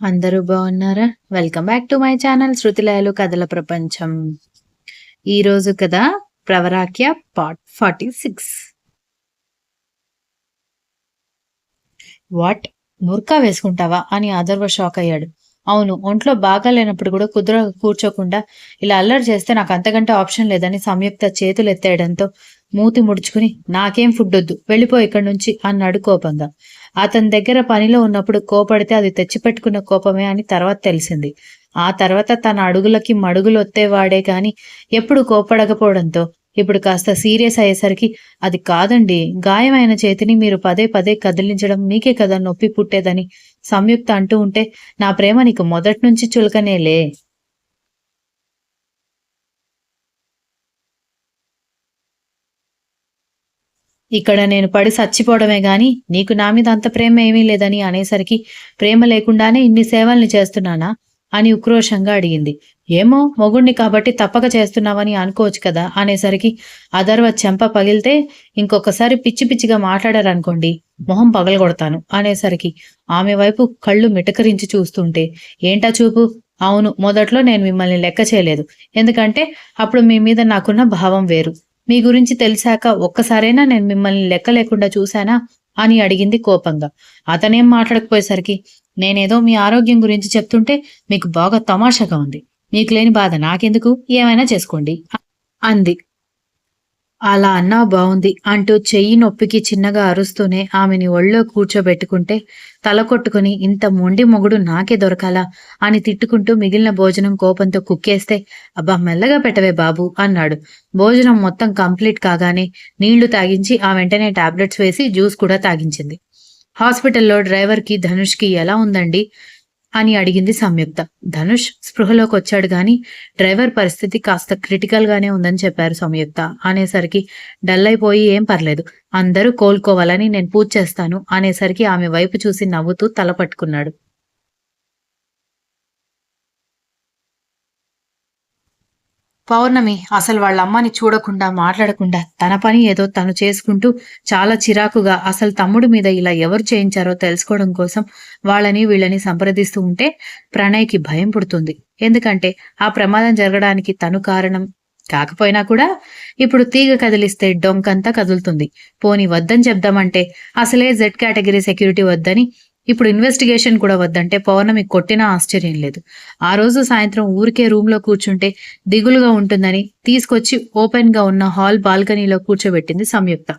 అందరూ బాగున్నారా? Welcome back to my channel 'శృతిలయలు కథల ప్రపంచం'. ఈరోజు కథ ప్రవరాఖ్య పార్ట్ 46. వాట్? బుర్కా వేసుకుంటావా అని అథర్వ షాక్ అయ్యాడు. అవును, ఒంట్లో బాగా లేనప్పుడు కూడా కూర్చోకుండా ఇలా అల్లరి చేస్తే నాకు అంతకంటే ఆప్షన్ లేదని సంయుక్త చేతులు ఎత్తేయడంతో మూతి ముడుచుకుని నాకేం ఫుడ్ వద్దు, వెళ్ళిపో ఇక్కడి నుంచి అన్నాడు కోపంగా. అతని దగ్గర పనిలో ఉన్నప్పుడు కోపడితే అది తెచ్చిపెట్టుకున్న కోపమే అని తర్వాత తెలిసింది. ఆ తర్వాత తన అడుగులకి మడుగులు ఒత్తేవాడే కాని ఎప్పుడు కోపడకపోవడంతో ఇప్పుడు కాస్త సీరియస్ అయ్యేసరికి అది కాదండి, గాయమైన చేతిని మీరు పదే పదే కదిలించడం మీకే కదా నొప్పి పుట్టేదని సంయుక్త అంటూ ఉంటే నా ప్రేమ నీకు మొదటి నుంచి చులకనేలే. ఇక్కడ నేను పడి చచ్చిపోవడమే గాని నీకు నా మీద అంత ప్రేమ ఏమీ లేదని అనేసరికి ప్రేమ లేకుండానే ఇన్ని సేవల్ని చేస్తున్నానా అని ఉక్రోషంగా అడిగింది. ఏమో, మొగుణ్ణి కాబట్టి తప్పక చేస్తున్నావని అనుకోవచ్చు కదా అనేసరికి అథర్వ చెంప పగిలితే ఇంకొకసారి పిచ్చి పిచ్చిగా మాట్లాడారనుకోండి మొహం పగలగొడతాను అనేసరికి ఆమె వైపు కళ్ళు మిటకరించి చూస్తుంటే ఏంటా చూపు? అవును, మొదట్లో నేను మిమ్మల్ని లెక్క చేయలేదు, ఎందుకంటే అప్పుడు మీ మీద నాకున్న భావం వేరు. మీ గురించి తెలిసాక ఒక్కసారైనా నేను మిమ్మల్ని లెక్క లేకుండా చూశానా అని అడిగింది కోపంగా. అతనేం మాట్లాడకపోయేసరికి నేనేదో మీ ఆరోగ్యం గురించి చెప్తుంటే మీకు బాగా తమాషాగా ఉంది, మీకు లేని బాధ నాకెందుకు, ఏమైనా చేసుకోండి అంది. అలా అన్నా బావుంది అంటూ చెయ్యి నొప్పికి చిన్నగా అరుస్తూనే ఆమెని ఒళ్ళో కూర్చోబెట్టుకుంటే తల కొట్టుకుని ఇంత మొండి మొగుడు నాకే దొరకాలా అని తిట్టుకుంటూ మిగిలిన భోజనం కోపంతో కుక్కేస్తే అబ్బా మెల్లగా పెట్టవే బాబు అన్నాడు. భోజనం మొత్తం కంప్లీట్ కాగానే నీళ్లు తాగించి ఆ వెంటనే టాబ్లెట్స్ వేసి జ్యూస్ కూడా తాగించింది. హాస్పిటల్లో డ్రైవర్కి ధనుష్కి ఎలా ఉందండి అని అడిగింది సంయుక్త. ధనుష్ స్పృహలోకి వచ్చాడు గాని డ్రైవర్ పరిస్థితి కాస్త క్రిటికల్ గానే ఉందని చెప్పారు సంయుక్త అనేసరికి డల్ అయిపోయి ఏం పర్లేదు, అందరూ కోలుకోవాలని నేను పూజ చేస్తాను అనేసరికి ఆమె వైపు చూసి నవ్వుతూ తల పట్టుకున్నాడు. పౌర్ణమి అసలు వాళ్ళ అమ్మని చూడకుండా మాట్లాడకుండా తన పని ఏదో తను చేసుకుంటూ చాలా చిరాకుగా అసలు తమ్ముడి మీద ఇలా ఎవరు చేయించారో తెలుసుకోవడం కోసం వాళ్ళని వీళ్ళని సంప్రదిస్తూ ఉంటే ప్రణయ్కి భయం పుడుతుంది. ఎందుకంటే ఆ ప్రమాదం జరగడానికి తను కారణం కాకపోయినా కూడా ఇప్పుడు తీగ కదిలిస్తే డొంకంతా కదులుతుంది. పోని వద్దని చెప్దామంటే అసలే జెడ్ కేటగిరీ సెక్యూరిటీ వద్దని ఇప్పుడు ఇన్వెస్టిగేషన్ కూడా వద్దంటే పౌర్ణమి కొట్టినా ఆశ్చర్యం లేదు. ఆ రోజు సాయంత్రం ఊరికే రూమ్లో కూర్చుంటే దిగులుగా ఉంటుందని తీసుకొచ్చి ఓపెన్ గా ఉన్న హాల్ బాల్కనీలో కూర్చోబెట్టింది సంయుక్త.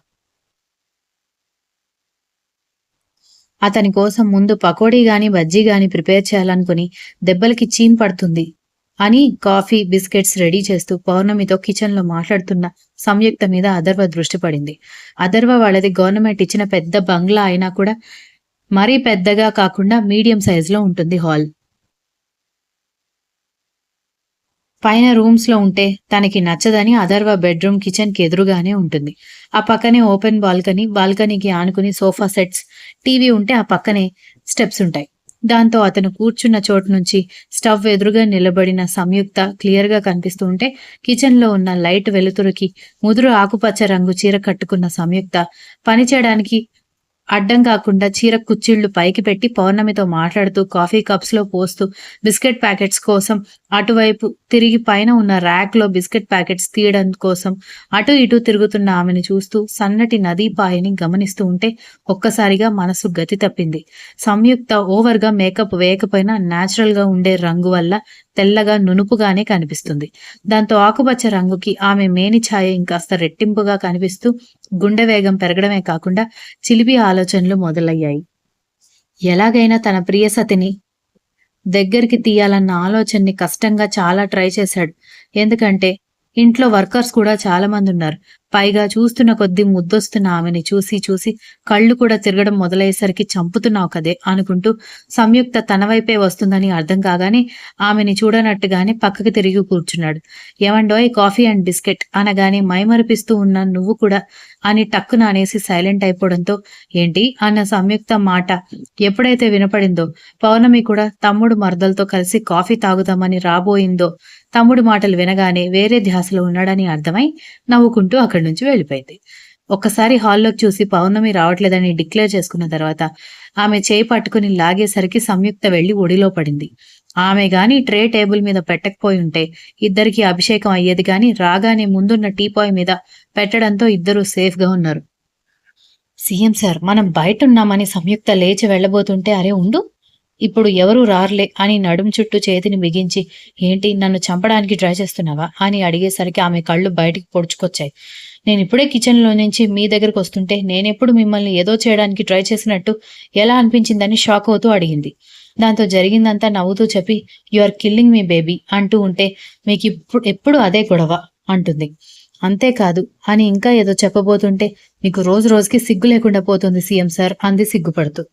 అతని కోసం ముందు పకోడీ గాని బజ్జీ గాని ప్రిపేర్ చేయాలనుకుని దెబ్బలకి చీమ్ పడుతుంది అని కాఫీ బిస్కెట్స్ రెడీ చేస్తూ పౌర్ణమితో కిచెన్లో మాట్లాడుతున్న సంయుక్త మీద అథర్వ దృష్టి పడింది. అథర్వ వాళ్ళది గవర్నమెంట్ ఇచ్చిన పెద్ద బంగ్లా అయినా కూడా మరీ పెద్దగా కాకుండా మీడియం సైజులో ఉంటుంది హాల్. పైన రూమ్స్ లో ఉంటే తనకి నచ్చదని అథర్వ బెడ్రూమ్ కిచెన్ కి ఎదురుగానే ఉంటుంది. ఆ పక్కనే ఓపెన్ బాల్కనీకి ఆనుకుని సోఫా సెట్స్, టీవీ ఉంటే ఆ పక్కనే స్టెప్స్ ఉంటాయి. దాంతో అతను కూర్చున్న చోటు నుంచి స్టవ్ ఎదురుగా నిలబడిన సంయుక్త క్లియర్ గా కనిపిస్తూ ఉంటే కిచెన్ లో ఉన్న లైట్ వెలుతురుకి ముదురు ఆకుపచ్చ రంగు చీర కట్టుకున్న సంయుక్త పని చేయడానికి అడ్డం కాకుండా చీర కుచ్చిళ్లు పైకి పెట్టి పౌర్ణమితో మాట్లాడుతూ కాఫీ కప్స్ లో పోస్తూ బిస్కెట్ ప్యాకెట్స్ కోసం అటువైపు తిరిగి పైన ఉన్న ర్యాక్ లో బిస్కెట్ ప్యాకెట్స్ తీయడం కోసం అటు ఇటు తిరుగుతున్న ఆమెను చూస్తూ సన్నటి నదీ పాయని గమనిస్తూ ఉంటే ఒక్కసారిగా మనసు గతి తప్పింది. సంయుక్త ఓవర్ గా మేకప్ వేయకపోయినా న్యాచురల్ గా ఉండే రంగు వల్ల తెల్లగా నునుపుగానే కనిపిస్తుంది. దాంతో ఆకుపచ్చ రంగుకి ఆమె మేని ఛాయ ఇంకాస్త రెట్టింపుగా కనిపిస్తూ గుండె వేగం పెరగడమే కాకుండా చిలిపి ఆలోచనలు మొదలయ్యాయి. ఎలాగైనా తన ప్రియసతిని దగ్గరికి తీయాలన్న ఆలోచనని కష్టంగా చాలా ట్రై చేశాడు. ఎందుకంటే ఇంట్లో వర్కర్స్ కూడా చాలా మంది ఉన్నారు. పైగా చూస్తున్న కొద్దీ ముద్దొస్తున్న ఆమెని చూసి చూసి కళ్ళు కూడా తిరగడం మొదలయ్యేసరికి చంపుతున్నావు కదే అనుకుంటూ సంయుక్త తన వైపే వస్తుందని అర్థం కాగానే ఆమెని చూడనట్టుగానే పక్కకి తిరిగి కూర్చున్నాడు. ఏమండోయ్ కాఫీ అండ్ బిస్కెట్ అనగానే మైమరిపిస్తూ ఉన్న నువ్వు కూడా అని టక్కున అనేసి సైలెంట్ అయిపోవడంతో ఏంటి అన్న సంయుక్త మాట ఎప్పుడైతే వినపడిందో పౌర్ణమి కూడా తమ్ముడు మరదలతో కలిసి కాఫీ తాగుదామని రాబోయిందో తమ్ముడు మాటలు వినగానే వేరే ధ్యాసలో ఉన్నాడని అర్థమై నవ్వుకుంటూ అక్కడి నుంచి వెళ్ళిపోయింది. ఒక్కసారి హాల్లోకి చూసి పౌర్ణమి రావట్లేదని డిక్లేర్ చేసుకున్న తర్వాత ఆమె చేయి పట్టుకుని లాగేసరికి సంయుక్త వెళ్లి ఒడిలో పడింది. ఆమె గాని ట్రే టేబుల్ మీద పెట్టకపోయి ఉంటే ఇద్దరికి అభిషేకం అయ్యేది గాని రాగానే ముందున్న టీపాయ్ మీద పెట్టడంతో ఇద్దరూ సేఫ్ గా ఉన్నారు. సీఎం సార్, మనం బయటున్నామని సంయుక్త లేచి వెళ్లబోతుంటే అరే ఉండు, ఇప్పుడు ఎవరూ రార్లే అని నడుం చుట్టూ చేతిని బిగించి ఏంటి నన్ను చంపడానికి ట్రై చేస్తున్నావా అని అడిగేసరికి ఆమె కళ్ళు బయటికి పొడుచుకొచ్చాయి. నేనిప్పుడే కిచెన్లో నుంచి మీ దగ్గరకు వస్తుంటే నేనెప్పుడు మిమ్మల్ని ఏదో చేయడానికి ట్రై చేసినట్టు ఎలా అనిపించిందని షాక్ అవుతూ అడిగింది. దాంతో జరిగిందంతా నవ్వుతూ చెప్పి you are killing me baby అంటూ ఉంటే మీకు ఎప్పుడు అదే గొడవ అంటుంది. అంతేకాదు అని ఇంకా ఏదో చెప్పబోతుంటే మీకు రోజు రోజుకి సిగ్గు లేకుండా పోతుంది సీఎం సార్ అంది సిగ్గుపడుతూ.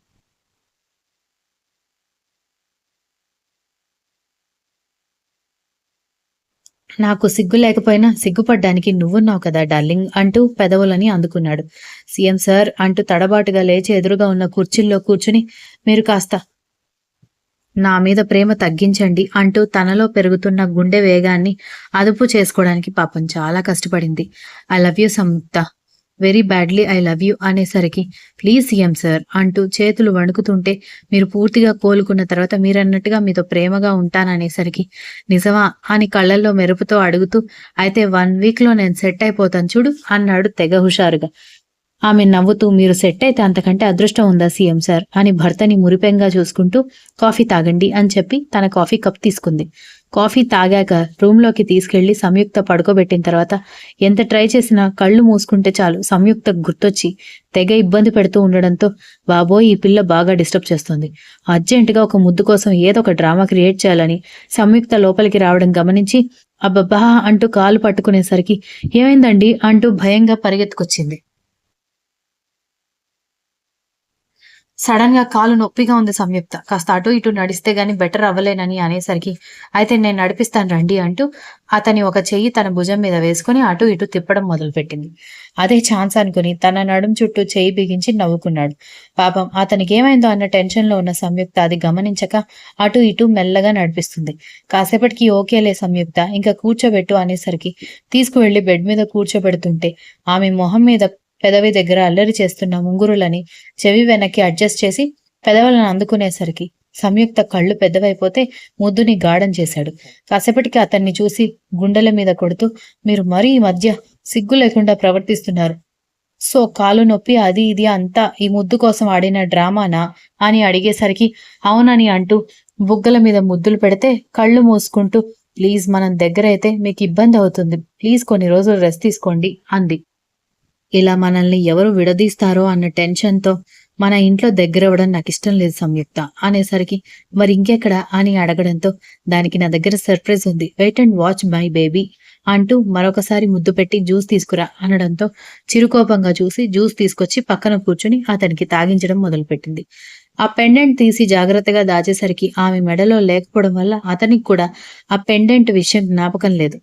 నాకు సిగ్గు లేకపోయినా సిగ్గుపడ్డానికి నువ్వున్నావు కదా డార్లింగ్ అంటూ పెదవులని అందుకున్నాడు. సీఎం సార్ అంటూ తడబాటుగా లేచి ఎదురుగా ఉన్న కుర్చీల్లో కూర్చుని మీరు కాస్త నా మీద ప్రేమ తగ్గించండి అంటూ తనలో పెరుగుతున్న గుండె వేగాన్ని అదుపు చేసుకోవడానికి పాపం చాలా కష్టపడింది. I love you Samyukta, very badly I love you అనేసరికి ప్లీజ్ సీఎం సార్ అంటూ చేతులు వణుకుతుంటే మీరు పూర్తిగా కోలుకున్న తర్వాత మీరన్నట్టుగా మీతో ప్రేమగా ఉంటాననేసరికి నిజమా అని కళ్ళల్లో మెరుపుతో అడుగుతూ అయితే 1 వీక్లో నేను సెట్ అయిపోతాను చూడు అన్నాడు తెగ హుషారుగా. ఆమె నవ్వుతూ మీరు సెట్ అయితే అంతకంటే అదృష్టం ఉందా సీఎం సార్ అని భర్తని మురిపెంగా చూసుకుంటూ కాఫీ తాగండి అని చెప్పి తన కాఫీ కప్ తీసుకుంది. కాఫీ తాగాక రూమ్లోకి తీసుకెళ్లి సంయుక్త పడుకోబెట్టిన తర్వాత ఎంత ట్రై చేసినా కళ్ళు మూసుకుంటే చాలు సంయుక్త గుర్తొచ్చి తెగ ఇబ్బంది పెడుతూ ఉండడంతో బాబోయ్ ఈ పిల్ల బాగా డిస్టర్బ్ చేస్తుంది, అర్జెంటుగా ఒక ముద్దు కోసం ఏదో ఒక డ్రామా క్రియేట్ చేయాలని సంయుక్త లోపలికి రావడం గమనించి అబ్బబ్బా అంటూ కాలు పట్టుకునేసరికి ఏమైందండి అంటూ భయంగా పరిగెత్తుకొచ్చింది. సడన్ గా కాలు నొప్పిగా ఉంది సంయుక్త, కాస్త అటు ఇటు నడిస్తే గాని బెటర్ అవ్వలేనని అనేసరికి అయితే నేను నడిపిస్తాను రండి అంటూ అతని ఒక చెయ్యి తన భుజం మీద వేసుకుని అటు ఇటు తిప్పడం మొదలుపెట్టింది. అదే ఛాన్స్ అనుకుని తన నడుం చుట్టూ చెయ్యి బిగించి నవ్వుకున్నాడు. పాపం అతనికి ఏమైందో అన్న టెన్షన్ లో ఉన్న సంయుక్త అది గమనించక అటు ఇటు మెల్లగా నడిపిస్తుంది. కాసేపటికి ఓకేలే సంయుక్త ఇంకా కూర్చోబెట్టు అనేసరికి తీసుకువెళ్లి బెడ్ మీద కూర్చోబెడుతుంటే ఆమె మొహం మీద పెదవి దగ్గర అల్లరి చేస్తున్న ముంగురులని చెవి వెనక్కి అడ్జస్ట్ చేసి పెదవులను అందుకునేసరికి సంయుక్త కళ్ళు పెద్దవైపోతే ముద్దుని గాఢం చేశాడు. కాసేపటికి అతన్ని చూసి గుండెల మీద కొడుతూ మీరు మరీ ఈ మధ్య సిగ్గు లేకుండా ప్రవర్తిస్తున్నారు, సో కాలు నొప్పి అది ఇది అంతా ఈ ముద్దు కోసం ఆడిన డ్రామానా అని అడిగేసరికి అవునని అంటూ బుగ్గల మీద ముద్దులు పెడితే కళ్ళు మూసుకుంటూ ప్లీజ్ మనం దగ్గర అయితే మీకు ఇబ్బంది అవుతుంది, ప్లీజ్ కొన్ని రోజులు రెస్ట్ తీసుకోండి అంది. ఇలా మనల్ని ఎవరు విడదీస్తారో అన్న టెన్షన్తో మన ఇంట్లో దగ్గరవ్వడం నాకు ఇష్టం లేదు సంయుక్త అనేసరికి మరి ఇంకెక్కడ అని అడగడంతో దానికి నా దగ్గర సర్ప్రైజ్ ఉంది, wait and watch my baby అంటూ మరొకసారి ముద్దు పెట్టి జ్యూస్ తీసుకురా అనడంతో చిరుకోపంగా చూసి జ్యూస్ తీసుకొచ్చి పక్కన కూర్చుని అతనికి తాగించడం మొదలుపెట్టింది. ఆ పెండెంట్ తీసి జాగ్రత్తగా దాచేసరికి ఆమె మెడలో లేకపోవడం వల్ల అతనికి కూడా ఆ పెండెంట్ విషయం జ్ఞాపకం లేదు.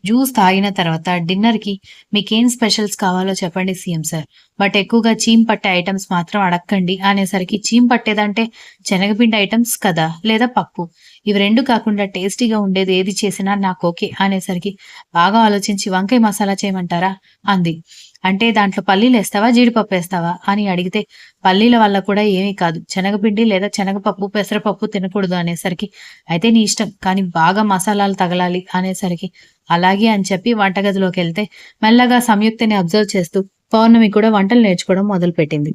జ్యూస్ తాగిన తర్వాత డిన్నర్కి మీకేం స్పెషల్స్ కావాలో చెప్పండి సీఎం సార్, బట్ ఎక్కువగా చీమ్ పట్టే ఐటమ్స్ మాత్రం అడక్కండి అనేసరికి చీమ్ పట్టేదంటే శనగపిండి ఐటమ్స్ కదా లేదా పప్పు, ఇవి రెండు కాకుండా టేస్టీగా ఉండేది ఏది చేసినా నాకు ఓకే అనేసరికి బాగా ఆలోచించి వంకాయ మసాలా చేయమంటారా అంది. అంటే దాంట్లో పల్లీలు వేస్తావా జీడిపప్పు వేస్తావా అని అడిగితే పల్లీల వల్ల కూడా ఏమీ కాదు, శనగపిండి లేదా శనగపప్పు పెసరపప్పు తినకూడదు అనేసరికి అయితే నీ ఇష్టం కానీ బాగా మసాలాలు తగలాలి అనేసరికి అలాగే అని చెప్పి వంటగదిలోకి వెళ్తే మెల్లగా సంయుక్తని అబ్జర్వ్ చేస్తూ పౌర్ణమి కూడా వంటలు నేర్చుకోవడం మొదలుపెట్టింది.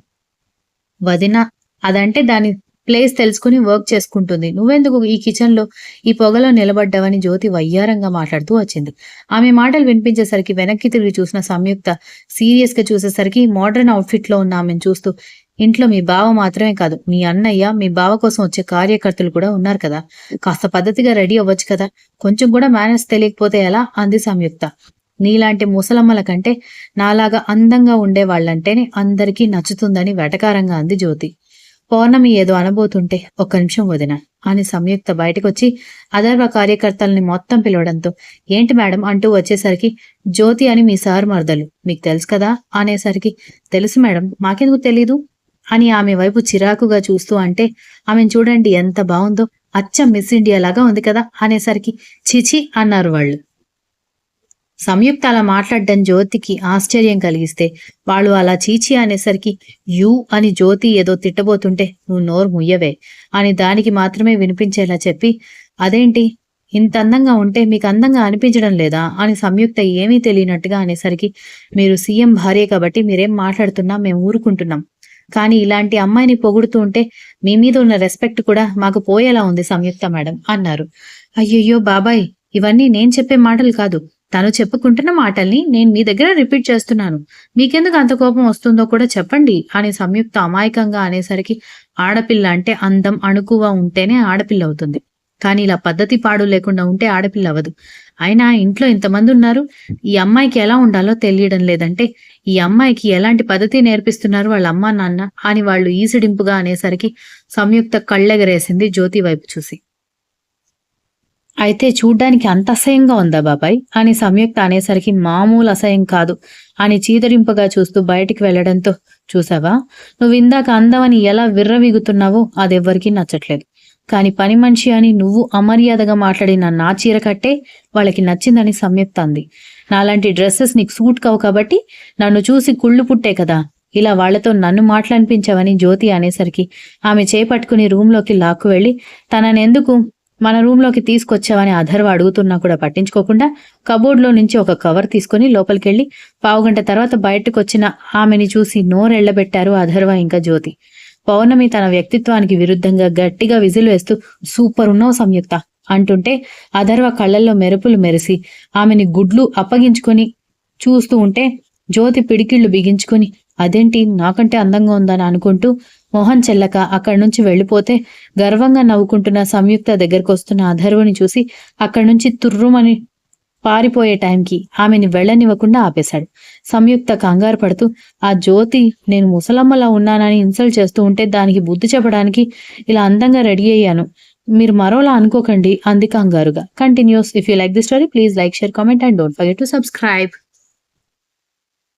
వదిన అదంటే దాని ప్లేస్ తెలుసుకుని వర్క్ చేసుకుంటుంది, నువ్వెందుకు ఈ కిచెన్ లో ఈ పొగలో నిలబడ్డావని జ్యోతి వయ్యారంగా మాట్లాడుతూ వచ్చింది. ఆమె మాటలు వినిపించేసరికి వెనక్కి తిరిగి చూసిన సంయుక్త సీరియస్ గా చూసేసరికి మోడర్న్ అవుట్ఫిట్ లో ఉన్న ఆమెను చూస్తూ ఇంట్లో మీ బావ మాత్రమే కాదు మీ అన్నయ్య మీ బావ కోసం వచ్చే కార్యకర్తలు కూడా ఉన్నారు కదా, కాస్త పద్ధతిగా రెడీ అవ్వచ్చు కదా, కొంచెం కూడా మేనర్స్ తెలియకపోతే ఎలా అంది సంయుక్త. నీలాంటి ముసలమ్మల కంటే నాలాగా అందంగా ఉండే వాళ్ళంటేనే అందరికీ నచ్చుతుందని వెటకారంగా అంది జ్యోతి. పౌర్ణమి ఏదో అనబోతుంటే ఒక్క నిమిషం వదిన అని సంయుక్త బయటకొచ్చి అదర్వ కార్యకర్తల్ని మొత్తం పిలవడంతో ఏంటి మేడం అంటూ వచ్చేసరికి జ్యోతి అని మీ సార్ మరదలు మీకు తెలుసు కదా అనేసరికి తెలుసు మేడం మాకెందుకు తెలీదు అని ఆమె వైపు చిరాకుగా చూస్తూ అంటే ఆమెను చూడండి ఎంత బాగుందో, అచ్చం మిస్ ఇండియా లాగా ఉంది కదా అనేసరికి చిచి అన్నారు వాళ్ళు. సంయుక్త అలా మాట్లాడడం జ్యోతికి ఆశ్చర్యం కలిగిస్తే, వాళ్ళు అలా చీచి అనేసరికి యూ అని జ్యోతి ఏదో తిట్టబోతుంటే నువ్వు నోరు ముయ్యవే అని దానికి మాత్రమే వినిపించేలా చెప్పి, అదేంటి ఇంత అందంగా ఉంటే మీకు అందంగా అనిపించడం లేదా అని సంయుక్త ఏమీ తెలియనట్టుగా అనేసరికి, మీరు సీఎం భార్య కాబట్టి మీరేం మాట్లాడుతున్నా మేము ఊరుకుంటున్నాం. కానీ ఇలాంటి అమ్మాయిని పొగుడుతూ ఉంటే మీ మీద ఉన్న రెస్పెక్ట్ కూడా మాకు పోయేలా ఉంది సంయుక్త మేడం అన్నారు. అయ్యయ్యో బాబాయ్, ఇవన్నీ నేను చెప్పే మాటలు కాదు, తను చెప్పుకుంటున్న మాటల్ని నేను మీ దగ్గర రిపీట్ చేస్తున్నాను. మీకెందుకు అంత కోపం వస్తుందో కూడా చెప్పండి అని సంయుక్త అమాయకంగా అనేసరికి, ఆడపిల్ల అంటే అందం అణుకువ ఉంటేనే ఆడపిల్ల అవుతుంది. కానీ ఇలా పద్ధతి పాడు లేకుండా ఉంటే ఆడపిల్ల అవ్వదు. అయినా ఇంట్లో ఇంతమంది ఉన్నారు, ఈ అమ్మాయికి ఎలా ఉండాలో తెలియడం లేదంటే ఈ అమ్మాయికి ఎలాంటి పద్ధతి నేర్పిస్తున్నారు వాళ్ళ అమ్మా నాన్న అని వాళ్ళు ఈసిడింపుగా అనేసరికి సంయుక్త కళ్ళెగరేసింది జ్యోతి వైపు చూసి. అయితే చూడ్డానికి అంత అసహ్యంగా ఉందా బాబాయ్ అని సంయుక్త అనేసరికి, మామూలు అసహ్యం కాదు అని చీదరింపుగా చూస్తూ బయటికి వెళ్లడంతో, చూసావా నువ్వు ఇందాక అందమని ఎలా విర్రవీగుతున్నావో అదెవ్వరికీ నచ్చట్లేదు. కాని పని మనిషి అని నువ్వు అమర్యాదగా మాట్లాడిన నా చీర కట్టే వాళ్ళకి నచ్చిందని సంయుక్త అంది. నాలాంటి డ్రెస్సెస్ నీకు సూట్ కావు కాబట్టి నన్ను చూసి కుళ్ళు పుట్టే కదా ఇలా వాళ్లతో నన్ను మాట్లాడిపించావని జ్యోతి అనేసరికి, ఆమె చేపట్టుకుని రూంలోకి లాక్కు వెళ్లి తననెందుకు మన రూంలోకి తీసుకొచ్చావని అథర్వ అడుగుతున్నా కూడా పట్టించుకోకుండా కబోర్డ్లో నుంచి ఒక కవర్ తీసుకుని లోపలికెళ్లి పావుగంట తర్వాత బయటకొచ్చిన ఆమెని చూసి నోరెళ్లబెట్టారు అథర్వ ఇంకా జ్యోతి. పౌర్ణమి తన వ్యక్తిత్వానికి విరుద్ధంగా గట్టిగా విజిల్ వేస్తూ, సూపర్ ఉన్నావు సంయుక్త అంటుంటే అథర్వ కళ్లల్లో మెరుపులు మెరిసి ఆమెని గుడ్లు అప్పగించుకొని చూస్తూ ఉంటే జ్యోతి పిడికిళ్లు బిగించుకుని, అదేంటి నాకంటే అందంగా ఉందని అనుకుంటూ మొహం చెల్లక అక్కడి నుంచి వెళ్లిపోతే, గర్వంగా నవ్వుకుంటున్న సంయుక్త దగ్గరకొస్తున్న అథర్వని చూసి అక్కడి నుంచి తుర్రుమని పారిపోయే టైంకి ఆమెని వెళ్లనివ్వకుండా ఆపేశాడు. సంయుక్త కంగారు పడుతూ, ఆ జ్యోతి నేను ముసలమ్మలా ఉన్నానని ఇన్సల్ట్ చేస్తూ ఉంటే దానికి బుద్ధి చెప్పడానికి ఇలా అందంగా రెడీ అయ్యాను, మీరు మరోలా అనుకోకండి అంది కంగారుగా. Continuous. If you like the story please like, share, comment and don't forget to subscribe.